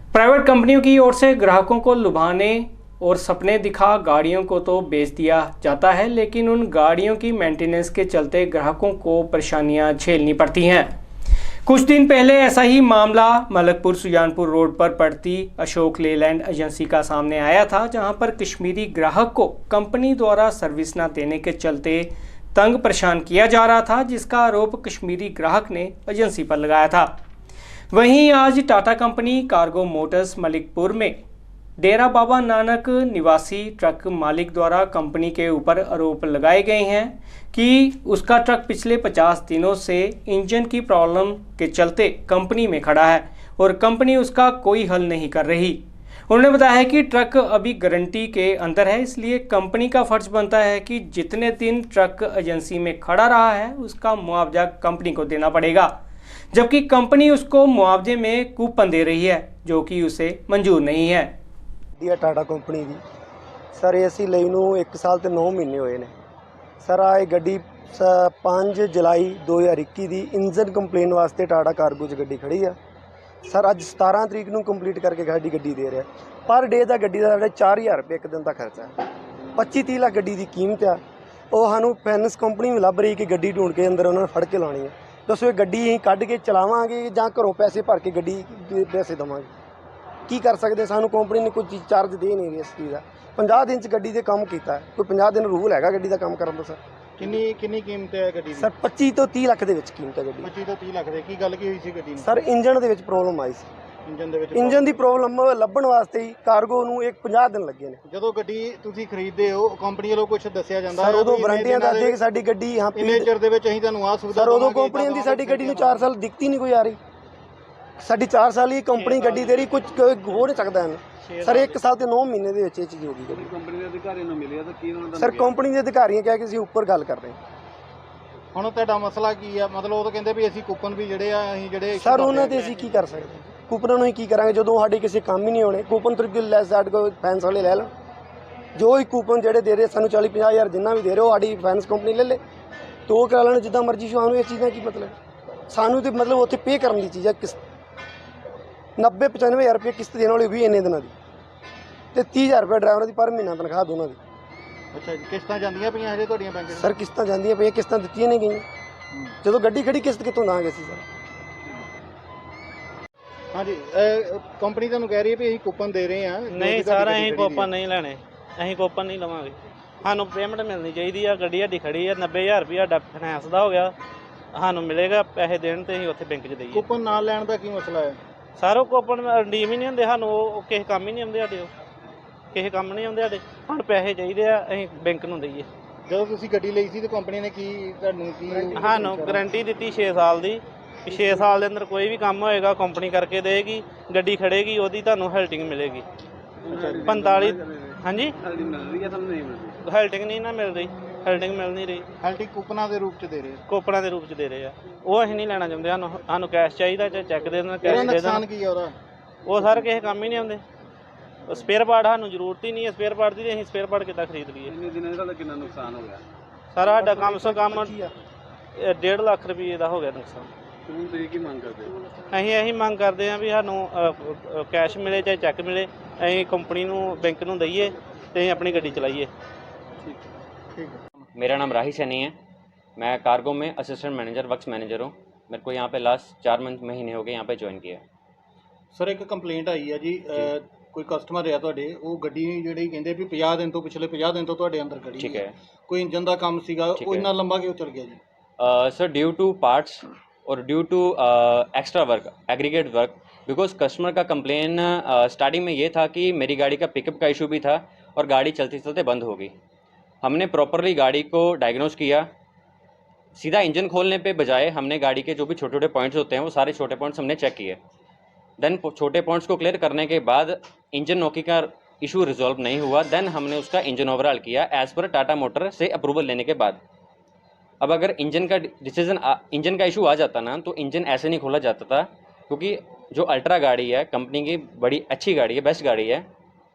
Private कंपनियों की ओर से ग्राहकों को लुभाने और सपने दिखा गाड़ियों को तो बेच दिया जाता है, लेकिन उन गाड़ियों की मेंटेनेंस के चलते ग्राहकों को परेशानियां झेलनी पड़ती हैं। कुछ दिन पहले ऐसा ही मामला मलकपुर सुजानपुर रोड पर पड़ती अशोक लेलैंड एजेंसी का सामने आया था, जहां पर कश्मीरी ग्राहक को कंपनी द्वारा सर्विस न देने के चलते तंग परेशान किया जा रहा था, जिसका आरोप कश्मीरी ग्राहक ने एजेंसी पर लगाया था। वहीं आज Tata company cargo Motors Malikpur में डेरा बाबा नानक निवासी ट्रक मालिक द्वारा कंपनी के ऊपर आरोप लगाए गए हैं कि उसका ट्रक पिछले 50 दिनों से इंजन की प्रॉब्लम के चलते कंपनी में खड़ा है और कंपनी उसका कोई हल नहीं कर रही। उन्होंने बताया कि ट्रक अभी गारंटी के अंदर है, इसलिए कंपनी का फर्ज बनता है कि जितने दिन ट्रक एजेंसी में खड़ा रहा है उसका मुआवजा कंपनी को देना पड़ेगा, जबकि कंपनी उसको मुआवजे में कूपन दे रही है जो कि उसे मंजूर नहीं है। टाटा कंपनी दी सर एसी ਲਈ ਨੂੰ 1 ਸਾਲ ਤੇ 9 ਮਹੀਨੇ ਹੋਏ ਨੇ ਸਰ। ਆ ਇਹ ਗੱਡੀ 5 ਜੁਲਾਈ 2021 ਦੀ ਇੰਜਨ ਕੰਪਲੇਨ ਵਾਸਤੇ ਟਾਟਾ ਕਾਰਗੋ 'ਚ ਗੱਡੀ ਖੜੀ ਆ ਸਰ। ਅੱਜ 17 ਤਰੀਕ ਨੂੰ ਕੰਪਲੀਟ ਕਰਕੇ ਸਾਡੀ ਗੱਡੀ ਦੇ ਰਿਹਾ। ਪਰ ਡੇ ਦਾ ਗੱਡੀ ਦਾ ਸਾਡਾ 4000 ਰੁਪਏ ਇੱਕ ਦਿਨ ਦਾ ਖਰਚਾ ਹੈ। 25-30 ਲੱਖ ਗੱਡੀ ਦੀ ਕੀਮਤ ਆ। ਉਹ ਸਾਨੂੰ ਫਾਈਨੈਂਸ ਕੰਪਨੀ ਵੀ ਲੱਭ ਰਹੀ ਕਿ ਗੱਡੀ ਢੂੰਡ ਕੇ ਅੰਦਰ ਉਹਨਾਂ ਨੇ ਫੜ ਕੇ ਲਾਉਣੀ ਹੈ। ਦੱਸੋ ਇਹ ਗੱਡੀ ਅਸੀਂ ਕੱਢ ਕੇ ਚਲਾਵਾਂਗੇ ਜਾਂ ਘਰੋਂ ਪੈਸੇ ਭਰ ਕੇ ਗੱਡੀ ਦੇ ਪੈਸੇ ਦੇਵਾਂਗੇ? ਕੀ ਕਰ ਸਕਦੇ? ਸਾਨੂੰ ਕੰਪਨੀ ਨੇ ਕੋਈ ਚੀਜ਼ ਚਾਰਜ ਦੇ ਨਹੀਂ ਰਹੀ ਇਸ ਚੀਜ਼ ਦਾ। 50 ਦਿਨ 'ਚ ਗੱਡੀ ਦੇ ਕੰਮ ਕੀਤਾ, ਕੋਈ 50 ਦਿਨ ਰੂਲ ਹੈਗਾ ਗੱਡੀ ਦਾ ਕੰਮ ਕਰਨ ਦਾ ਸਰ? ਕਿੰਨੀ ਕੀਮਤ ਹੈ ਗੱਡੀ ਦੀ? ਸਰ 25 ਤੋਂ 30 ਲੱਖ ਦੇ ਵਿੱਚ ਕੀਮਤ ਹੈ ਗੱਡੀ। 25 ਤੋਂ 30 ਲੱਖ ਦੇ। ਕੀ ਗੱਲ ਕੀ ਹੋਈ ਸੀ ਗੱਡੀ ਨੂੰ? ਸਰ ਇੰਜਨ ਦੇ ਵਿੱਚ ਪ੍ਰੋਬਲਮ ਆਈ ਸੀ। ਇੰਜਨ ਦੀ ਪ੍ਰੋਬਲਮ ਲੱਭਣ ਵਾਸਤੇ ਹੀ ਕਾਰਗੋ ਨੂੰ 50 ਦਿਨ ਲੱਗੇ ਨੇ। ਜਦੋਂ ਗੱਡੀ ਤੁਸੀਂ ਖਰੀਦਦੇ ਹੋ ਕੰਪਨੀ ਵੱਲੋਂ ਕੁਝ ਦੱਸਿਆ ਜਾਂਦਾ ਸਰ? ਉਦੋਂ ਵਾਰੰਟੀਆਂ ਦੱਸਦੇ ਕਿ ਸਾਡੀ ਗੱਡੀ ਹਾਂ ਇੰਨੇ ਚਿਰ ਦੇ ਵਿੱਚ ਅਸੀਂ ਤੁਹਾਨੂੰ ਆਹ ਸੁਵਿਧਾ ਸਰ ਉਦੋਂ ਕੰਪਨੀ ਦੀ ਸਾਡੀ ਗੱਡੀ ਨੂੰ 4 ਸਾਲ ਦਿਖਤੀ ਨਹੀਂ ਕੋਈ ਆ ਰਹੀ। ਸਾਡੀ 4 ਸਾਲ ਹੀ ਕੰਪਨੀ ਗੱਡੀ ਦੇ ਰਹੀ, ਕੁਝ ਹੋ ਨਹੀਂ ਸਕਦਾ ਇਹਨੂੰ ਸਰ। 1 ਸਾਲ ਤੇ 9 ਮਹੀਨੇ ਦੇ ਵਿੱਚ ਇਹ ਚੀਜ਼ ਹੋ ਗਈ ਗੱਡੀ। ਕੰਪਨੀ ਦੇ ਅਧਿਕਾਰੀਆਂ ਨੂੰ ਮਿਲਿਆ ਤਾਂ ਕੀ ਉਹਨਾਂ ਦਾ? ਸਰ ਕੰਪਨੀ ਦੇ ਅਧਿਕਾਰੀਆਂ ਕਹਿ ਕੇ ਅਸੀਂ ਉੱਪਰ ਗੱਲ ਕਰ ਰਹੇ ਹਾਂ। ਹੁਣ ਤੁਹਾਡਾ ਮਸਲਾ ਕੀ ਆ? ਮਤਲਬ ਉਹ ਤਾਂ ਕਹਿੰਦੇ ਵੀ ਅਸੀਂ ਕੂਪਨ ਵੀ ਜਿਹੜੇ ਆ ਅਸੀਂ ਜਿਹੜੇ ਸਰ ਉਹਨਾਂ ਤੇ ਅਸੀਂ ਕੀ ਕਰ ਸਕਦੇ? ਕੂਪਨਾਂ ਨੂੰ ਹੀ ਕੀ ਕਰਾਂਗੇ ਜਦੋਂ ਸਾਡੇ ਕਿਸੇ ਕੰਮ ਹੀ ਨਹੀਂ ਹੋਣੇ? ਕੂਪਨ ਤੋਂ ਲੈਸ ਸਾਡੇ ਕੋਲ ਫਾਈਨੈਂਸ ਵਾਲੇ ਲੈ ਲੈਣ। ਜੋ ਹੀ ਕੂਪਨ ਜਿਹੜੇ ਦੇ ਰਹੇ ਸਾਨੂੰ 40-50 ਹਜ਼ਾਰ ਜਿੰਨਾ ਵੀ ਦੇ ਰਹੇ ਉਹ ਸਾਡੀ ਫਾਈਨੈਂਸ ਕੰਪਨੀ ਲੈ ਲੇ ਤੋ ਕਰਾ ਲੈਣ ਜਿੱਦਾਂ ਮਰਜ਼ੀ। ਸਾਨੂੰ ਇਸ ਚੀਜ਼ ਦਾ ਕੀ ਮਤਲਬ? ਸਾਨੂੰ ਤੇ ਮਤਲਬ ਉੱਥੇ ਪੇ ਕਰਨ ਦੀ ਚੀਜ਼ ਹੈ। ਕਿਸ 90-95 ਹਜ਼ਾਰ ਰੁਪਏ ਕਿਸ਼ਤ ਦੇਣ ਵਾਲੀ ਵੀ ਇੰਨੇ ਦਿਨਾਂ ਦੀ ਤੇ 30 ਹਜ਼ਾਰ ਰੁਪਏ ਡਰਾਈਵਰਾਂ ਦੀ ਪਰ ਮਹੀਨਾ ਤਨਖਾਹ ਦੋਨਾਂ ਦੀ। ਅੱਛਾ ਜੀ, ਕਿਸ਼ਤਾਂ ਜਾਂਦੀਆਂ ਪਈਆਂ ਹਜੇ ਤੁਹਾਡੀਆਂ ਬੈਂਕ 'ਚ? ਸਰ ਕਿਸ਼ਤਾਂ ਜਾਂਦੀਆਂ ਪਈਆਂ, ਕਿਸ਼ਤਾਂ ਦਿੱਤੀਆਂ ਨਹੀਂ ਗਈਆਂ। ਜਦੋਂ ਗੱਡੀ ਖੜੀ ਕਿਸ਼ਤ ਕਿੱਥੋਂ ਦਾਂਗੇ ਅਸੀਂ ਸਰ? ਹਾਂਜੀ, ਕੰਪਨੀ ਤੁਹਾਨੂੰ ਕਹਿ ਰਹੀ ਹੈ ਵੀ ਅਸੀਂ ਕੂਪਨ ਦੇ ਰਹੇ ਹਾਂ। ਨਹੀਂ ਸਰ, ਅਸੀਂ ਕੂਪਨ ਨਹੀਂ ਲੈਣੇ, ਅਸੀਂ ਕੂਪਨ ਨਹੀਂ ਲਵਾਂਗੇ। ਸਾਨੂੰ ਪੇਮੈਂਟ ਮਿਲਣੀ ਚਾਹੀਦੀ ਆ। ਗੱਡੀ ਸਾਡੀ ਖੜੀ ਆ, 90,000 ਰੁਪਇਆ ਸਾਡਾ ਫਾਈਨੈਂਸ ਦਾ ਹੋ ਗਿਆ, ਸਾਨੂੰ ਮਿਲੇਗਾ। ਪੈਸੇ ਦੇਣ ਤੇ ਅਸੀਂ ਉੱਥੇ ਬੈਂਕ 'ਚ ਦੇਈਏ। ਕੂਪਨ ਨਾਲ ਲੈਣ ਦਾ ਕੀ ਮਸਲਾ ਹੈ? ਸਾਰਾ ਕੂਪਨ ਰਿਡੀਮ ਹੀ ਨਹੀਂ ਹੁੰਦੇ ਸਾਨੂੰ, ਉਹ ਕਿਸੇ ਕੰਮ ਹੀ ਨਹੀਂ ਆਉਂਦੇ ਸਾਡੇ, ਉਹ ਕਿਸੇ ਕੰਮ ਨਹੀਂ ਆਉਂਦੇ ਸਾਡੇ। ਹੁਣ ਪੈਸੇ ਚਾਹੀਦੇ ਆ, ਅਸੀਂ ਬੈਂਕ ਨੂੰ ਦੇਈਏ। ਜਦੋਂ ਤੁਸੀਂ ਗੱਡੀ ਲਈ ਸੀ ਤੇ ਕੰਪਨੀ ਨੇ ਕੀ ਤੁਹਾਨੂੰ ਸਾਨੂੰ ਗਾਰੰਟੀ ਦਿੱਤੀ 6 ਸਾਲ ਦੀ ਕਿ 6 ਸਾਲ ਦੇ ਅੰਦਰ ਕੋਈ ਵੀ ਕੰਮ ਹੋਏਗਾ ਕੰਪਨੀ ਕਰਕੇ ਦੇਗੀ, ਗੱਡੀ ਖੜੇਗੀ, ਉਹਦੀ ਤੁਹਾਨੂੰ ਹੈਲਟਿੰਗ ਮਿਲੇਗੀ। 45 ਹਾਂਜੀ ਹੈਲਟਿੰਗ ਨਹੀਂ ਨਾ ਮਿਲ ਰਹੀ, ਹੈਲਟਿੰਗ ਮਿਲ ਨਹੀਂ ਰਹੀ। ਹੈਲਟਿੰਗ ਕੂਪਨਾਂ ਦੇ ਰੂਪ 'ਚ ਦੇ ਰਹੇ? ਕੂਪਨਾਂ ਦੇ ਰੂਪ 'ਚ ਦੇ ਰਹੇ ਆ। ਉਹ ਅਸੀਂ ਨਹੀਂ ਲੈਣਾ ਚਾਹੁੰਦੇ। ਸਾਨੂੰ ਕੈਸ਼ ਚਾਹੀਦਾ, ਚਾਹੇ ਚੈੱਕ ਦੇ ਦੇਣ, ਕੈਸ਼ ਦੇ ਦੇਣ। ਕੀ ਆ ਉਹਦਾ? ਉਹ ਸਾਰੇ ਕਿਸੇ ਕੰਮ ਹੀ ਨਹੀਂ ਆਉਂਦੇ। ਸਪੇਅਰ ਪਾਰਟ ਸਾਨੂੰ ਜ਼ਰੂਰਤ ਹੀ ਨਹੀਂ ਹੈ ਸਪੇਅਰ ਪਾਰਟ ਦੀ, ਅਸੀਂ ਸਪੇਅਰ ਪਾਰਟ ਕਿੱਦਾਂ ਖਰੀਦ ਲਈਏ? ਇੰਨੇ ਦਿਨਾਂ ਦਾ ਕਿੰਨਾ ਨੁਕਸਾਨ ਹੋ ਗਿਆ? ਸਾਰਾ ਸਾਡਾ ਕਮ ਸੇ ਕਮ 1.5 ਲੱਖ ਰੁਪਏ ਦਾ ਹੋ ਗਿਆ ਨੁਕਸਾਨ। ਤੁਸੀਂ ਕੀ ਮੰਗ ਕਰਦੇ ਹੋ? ਅਸੀਂ ਇਹੀ ਮੰਗ ਕਰਦੇ ਹਾਂ ਵੀ ਸਾਨੂੰ ਕੈਸ਼ ਮਿਲੇ ਚਾਹੇ ਚੈੱਕ ਮਿਲੇ, ਅਸੀਂ ਕੰਪਨੀ ਨੂੰ ਬੈਂਕ ਨੂੰ ਦਈਏ ਤੇ ਅਸੀਂ ਆਪਣੀ ਗੱਡੀ ਚਲਾਈਏ। मेरा नाम राही सैनी है। मैं कार्गो में असिस्टेंट मैनेजर वर्क्स मैनेजर हूँ। मेरे को यहाँ पे लास्ट 4 महीने हो गए यहाँ पे ज्वाइन किया। ਸਰ ਇੱਕ ਕੰਪਲੇਂਟ ਆਈ ਹੈ ਜੀ, ਕੋਈ ਕਸਟਮਰ ਆ ਤੁਹਾਡੇ, ਉਹ ਗੱਡੀ ਜਿਹੜੀ ਕਹਿੰਦੇ ਵੀ 50 ਦਿਨ ਤੋਂ ਪਿਛਲੇ 50 ਦਿਨ ਤੋਂ ਤੁਹਾਡੇ ਅੰਦਰ ਖੜੀ ठीक है ਕੋਈ ਇੰਜਨ ਦਾ ਕੰਮ ਸੀਗਾ, ਉਹ ਇੰਨਾ ਲੰਬਾ ਕਿਉਂ ਚੱਲ ਗਿਆ ਜੀ? सर ड्यू टू पार्ट्स और due to extra work, aggregate work, because customer का कंप्लेन स्टार्टिंग में ये था कि मेरी गाड़ी का पिकअप का इशू भी था और गाड़ी चलते चलते बंद हो गई। हमने प्रॉपरली गाड़ी को डायग्नोस किया, सीधा इंजन खोलने पे बजाय हमने गाड़ी के जो भी छोटे छोटे पॉइंट्स होते हैं वो सारे छोटे पॉइंट्स हमने चेक किए। देन छोटे पॉइंट्स को क्लियर करने के बाद इंजन नॉकी का इशू रिजॉल्व नहीं हुआ, देन हमने उसका इंजन ओवरऑल किया एज़ पर टाटा मोटर से अप्रूवल लेने के बाद। अब अगर इंजन का डिसीजन इंजन का इशू आ जाता ना तो इंजन ऐसे नहीं खोला जाता था, क्योंकि जो अल्ट्रा गाड़ी है कंपनी की बड़ी अच्छी गाड़ी है, बेस्ट गाड़ी है,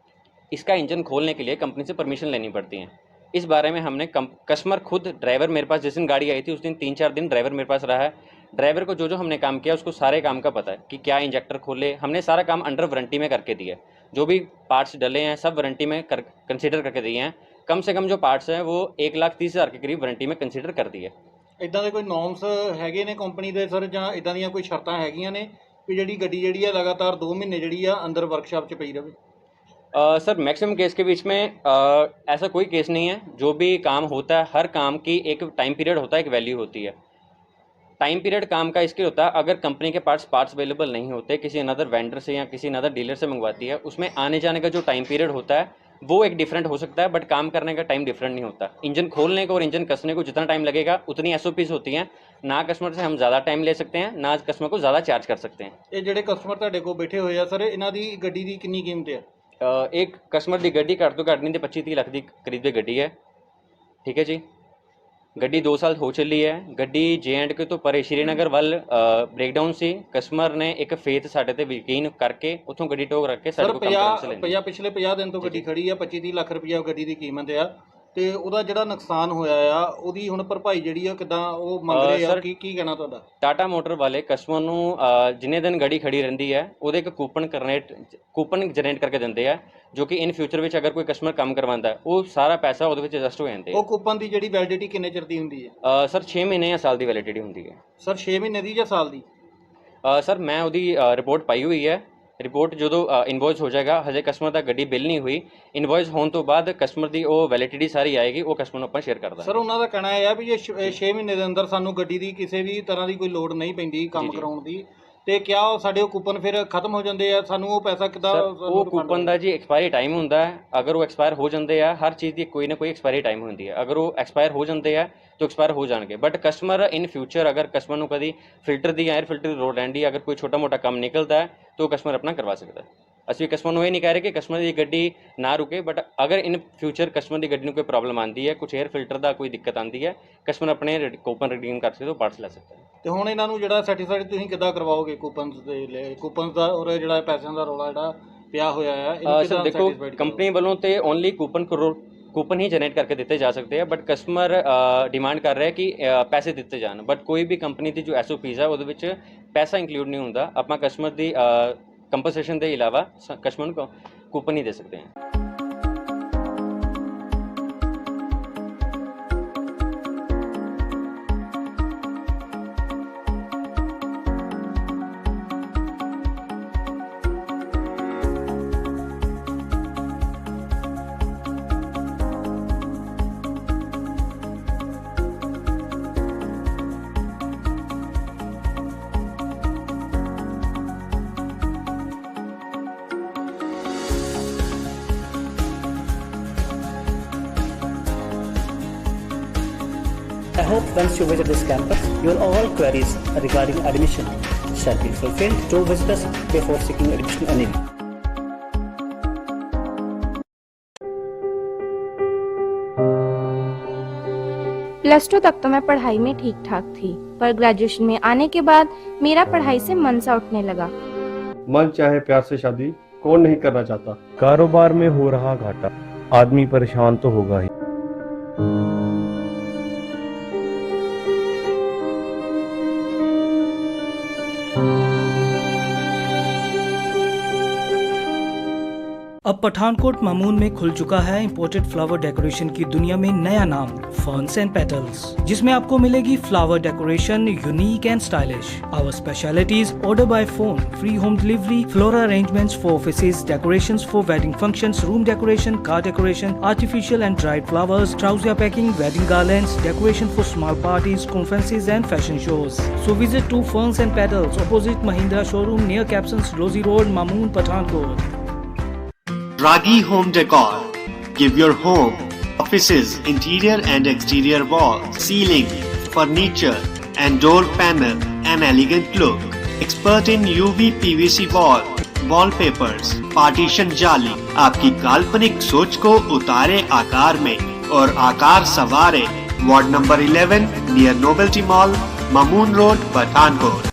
इसका इंजन खोलने के लिए कंपनी से परमिशन लेनी पड़ती है। इस बारे में हमने कस्टमर खुद ड्राइवर मेरे पास जिस दिन गाड़ी आई थी उस दिन 3-4 दिन ड्राइवर मेरे पास रहा है, ड्राइवर को जो हमने काम किया उसको सारे काम का पता है कि क्या इंजेक्टर खोले, हमने सारा काम अंडर वारंटी में करके दिया है। जो भी पार्ट्स डले हैं सब वारंटी में कंसीडर करके दिए हैं। कम से कम जो पार्ट्स हैं वो 1,30,000 के करीब वारंटी में कंसीडर कर दिए। ਇਦਾਂ ਦੇ ਕੋਈ ਨੋਰਮਸ ਹੈਗੇ ਨੇ ਕੰਪਨੀ ਦੇ ਸਰ, ਜਾਂ ਇਦਾਂ ਦੀਆਂ ਕੋਈ ਸ਼ਰਤਾਂ ਹੈਗੀਆਂ ਨੇ ਵੀ ਜਿਹੜੀ ਗੱਡੀ ਜਿਹੜੀ ਆ ਲਗਾਤਾਰ 2 ਮਹੀਨੇ ਜਿਹੜੀ ਆ ਅੰਦਰ ਵਰਕਸ਼ਾਪ 'ਚ ਪਈ ਰਹੇ? सर मैक्सिमम केस के बीच में ऐसा कोई केस नहीं है। जो भी काम होता है हर काम की एक टाइम पीरियड होता है, एक वैल्यू होती है। टाइम पीरियड काम का इसके होता है अगर कंपनी के पार्ट्स अवेलेबल नहीं होते, किसी अनदर वेंडर से या किसी अनदर डीलर से मंगवाती है, उसमें आने जाने का जो टाइम पीरियड होता है वो एक डिफरेंट हो सकता है, बट काम करने का टाइम डिफरेंट नहीं होता। इंजन खोलने को और इंजन कसने को जितना टाइम लगेगा उतनी SOPs होती हैं। ना कस्टमर से हम ज़्यादा टाइम ले सकते हैं, ना कस्टमर को ज़्यादा चार्ज कर सकते हैं। ਇਹ ਜਿਹੜੇ ਕਸਟਮਰ ਤੁਹਾਡੇ ਕੋਲ ਬੈਠੇ ਹੋਏ ਆ ਸਰ, ਇਹਨਾਂ ਦੀ ਗੱਡੀ ਦੀ ਕਿੰਨੀ ਕੀਮਤ ਹੈ? एक कस्टमर की गड्डी घट तो घट नहीं तो 25-30 लाख की करीब की गड्डी है। ठीक है जी, गड्डी 2 साल हो चली है। गड्डी J&K तो परे श्रीनगर वाल ब्रेकडाउन सी, कस्टमर ने एक फेथ साढ़े ते यकीन करके उतों गड्डी टोक रख के ਸਰ साढ़े को काम करने से लेनी। ਪਿਛਲੇ 50 ਦਿਨ ਤੋਂ ਗੱਡੀ ਖੜੀ ਆ, 25-30 ਲੱਖ ਰੁਪਈਆ ਗੱਡੀ ਦੀ ਕੀਮਤ ਆ, ਤੇ ਉਹਦਾ ਜਿਹੜਾ ਨੁਕਸਾਨ ਹੋਇਆ ਆ ਉਹਦੀ ਹੁਣ ਭਰਪਾਈ ਜਿਹੜੀ ਆ ਕਿੱਦਾਂ ਉਹ ਮੰਗ ਰਹੇ ਆ? ਸਰ, ਕੀ ਕਹਿਣਾ ਤੁਹਾਡਾ? ਟਾਟਾ ਮੋਟਰ ਵਾਲੇ ਕਸਟਮਰ ਨੂੰ ਜਿੰਨੇ ਦਿਨ ਗੱਡੀ ਖੜੀ ਰਹਿੰਦੀ ਹੈ ਉਹਦੇ ਇੱਕ ਕੂਪਨ ਜਨਰੇਟ ਕਰਕੇ ਦਿੰਦੇ ਆ, ਜੋ ਕਿ ਇਨ ਫਿਊਚਰ ਵਿੱਚ ਅਗਰ ਕੋਈ ਕਸਟਮਰ ਕੰਮ ਕਰਵਾਉਂਦਾ ਹੈ ਉਹ ਸਾਰਾ ਪੈਸਾ ਉਹਦੇ ਵਿੱਚ ਐਡਜਸਟ ਹੋ ਜਾਂਦੇ ਉਹ ਕੂਪਨ ਦੀ ਜਿਹੜੀ ਵੈਲਿਡਿਟੀ ਕਿੰਨੇ ਚਿਰ ਦੀ ਹੁੰਦੀ ਹੈ? ਸਰ 6 ਮਹੀਨੇ ਜਾਂ ਸਾਲ ਦੀ ਵੈਲਿਡਿਟੀ ਹੁੰਦੀ ਹੈ। ਸਰ 6 ਮਹੀਨੇ ਦੀ ਜਾਂ ਸਾਲ ਦੀ? ਸਰ ਮੈਂ ਉਹਦੀ ਰਿਪੋਰਟ ਪਾਈ ਹੋਈ ਹੈ। ਰਿਪੋਰਟ ਜਦੋਂ ਇਨਵੋਇਸ ਹੋ ਜਾਏਗਾ, ਹਜੇ ਕਸਟਮਰ ਦਾ ਗੱਡੀ ਬਿੱਲ ਨਹੀਂ ਹੋਈ, ਇਨਵੋਇਸ ਹੋਣ ਤੋਂ ਬਾਅਦ ਕਸਟਮਰ ਦੀ ਉਹ ਵੈਲਿਡਿਟੀ ਸਾਰੀ ਆਏਗੀ, ਉਹ ਕਸਟਮਰ ਨੂੰ ਆਪਾਂ ਸ਼ੇਅਰ ਕਰਦਾ। ਸਰ ਉਹਨਾਂ ਦਾ ਕਹਿਣਾ ਇਹ ਆ ਵੀ ਜੇ 6 ਮਹੀਨੇ ਦੇ ਅੰਦਰ ਸਾਨੂੰ ਗੱਡੀ ਦੀ ਕਿਸੇ ਵੀ ਤਰ੍ਹਾਂ ਦੀ ਕੋਈ ਲੋੜ ਨਹੀਂ ਪੈਂਦੀ ਕੰਮ ਕਰਾਉਣ ਦੀ, ਤੇ ਕਿਆ ਸਾਡੇ ਉਹ ਕੂਪਨ ਫਿਰ ਖਤਮ ਹੋ ਜਾਂਦੇ ਆ? ਸਾਨੂੰ ਉਹ ਪੈਸਾ ਕਿੱਦਾਂ? ਉਹ ਕੂਪਨ ਦਾ ਜੀ ਐਕਸਪਾਇਰੀ ਟਾਈਮ ਹੁੰਦਾ ਹੈ। ਅਗਰ ਉਹ ਐਕਸਪਾਇਰ ਹੋ ਜਾਂਦੇ ਆ, ਹਰ ਚੀਜ਼ ਦੀ ਕੋਈ ਨਾ ਕੋਈ ਐਕਸਪਾਇਰੀ ਟਾਈਮ ਹੁੰਦੀ ਹੈ। ਅਗਰ ਉਹ ਐਕਸਪਾਇਰ ਹੋ ਜਾਂਦੇ ਆ तो एक्सपायर हो जाएंगे, बट कस्टमर इन फ्यूचर अगर कस्टमर को कभी फिल्टर दी एयर फिल्टर की लोड रहती, अगर कोई छोटा मोटा काम निकलता है तो कस्टमर अपना करवा सकता है। ਅਸੀਂ ਕਸਟਮਰ ਨੂੰ ਇਹ ਨਹੀਂ ਕਹਿ ਰਹੇ ਕਿ ਕਸਟਮਰ ਦੀ ਗੱਡੀ ਨਾ ਰੁਕੇ, ਬਟ ਅਗਰ ਇਨ ਫਿਊਚਰ ਕਸਟਮਰ ਦੀ ਗੱਡੀ ਨੂੰ ਕੋਈ ਪ੍ਰੋਬਲਮ ਆਉਂਦੀ ਹੈ, ਕੁਝ 에ਅਰ ਫਿਲਟਰ ਦਾ ਕੋਈ ਦਿੱਕਤ ਆਉਂਦੀ ਹੈ, ਕਸਟਮਰ ਆਪਣੇ ਕੂਪਨ ਰਿਡੀਮ ਕਰ ਸਕਦੇ ਹੋ, ਪਾਰਟਸ ਲੈ ਸਕਦਾ ਹੈ। ਤੇ ਹੁਣ ਇਹਨਾਂ ਨੂੰ ਜਿਹੜਾ ਸੈਟੀਸਫਾਈਡ ਤੁਸੀਂ ਕਿੱਦਾਂ ਕਰਵਾਓਗੇ ਕੂਪਨਸ ਦੇ ਲਈ? ਕੂਪਨਸ ਦਾ ਔਰ ਜਿਹੜਾ ਪੈਸਿਆਂ ਦਾ ਰੌਲਾ ਜਿਹੜਾ ਪਿਆ ਹੋਇਆ ਹੈ, ਇਹਨੂੰ ਕਿੱਦਾਂ ਦੇਖੋ ਸੈਟੀਸਫਾਈਡ? ਕੰਪਨੀ ਵੱਲੋਂ ਤੇ ਓਨਲੀ कूपन ही जनरेट करके दिते जा सकते हैं, बट कस्टमर डिमांड कर रहे हैं कि पैसे दिते जान, बट कोई भी कंपनी की जो SOPs है वो पैसा इंक्लूड नहीं होता। आप कस्टमर की कंपनसेशन के अलावा कस्टमर को कूपन ही दे सकते हैं। I hope once you visit this campus, your all queries regarding admission shall be fulfilled. Do visit us before seeking admission anyway. Plus 2 तक तो मैं पढ़ाई में ठीक ठाक थी, पर ग्रेजुएशन में आने के बाद मेरा पढ़ाई से मन सा उठने लगा। मन चाहे प्यार से शादी कौन नहीं करना चाहता। कारोबार में हो रहा घाटा, आदमी परेशान तो होगा ही। अब पठानकोट मामून में खुल चुका है इंपोर्टेड फ्लावर डेकोरेशन की दुनिया में नया नाम फर्न्स एंड पेटल्स, जिसमें आपको मिलेगी flower decoration unique and stylish. Our specialities: order by phone, free home delivery, floral arrangements for offices, decorations for wedding functions, room decoration, car decoration, artificial and dried flowers, trouser packing, wedding garlands, decoration for small parties, conferences and fashion shows. So visit to Ferns and Petals opposite Mahindra showroom near Capsons, Rosie Road, Mamoon, Pathankot. Ragi Home Decor. Give your home, offices, interior and exterior walls, ceiling, furniture and door panel an elegant look. Expert in UV PVC wall, wallpapers, partition जाली आपकी काल्पनिक सोच को उतारे आकार में और आकार संवारे। Ward number 11 near novelty mall, Mamun road, Pathankot.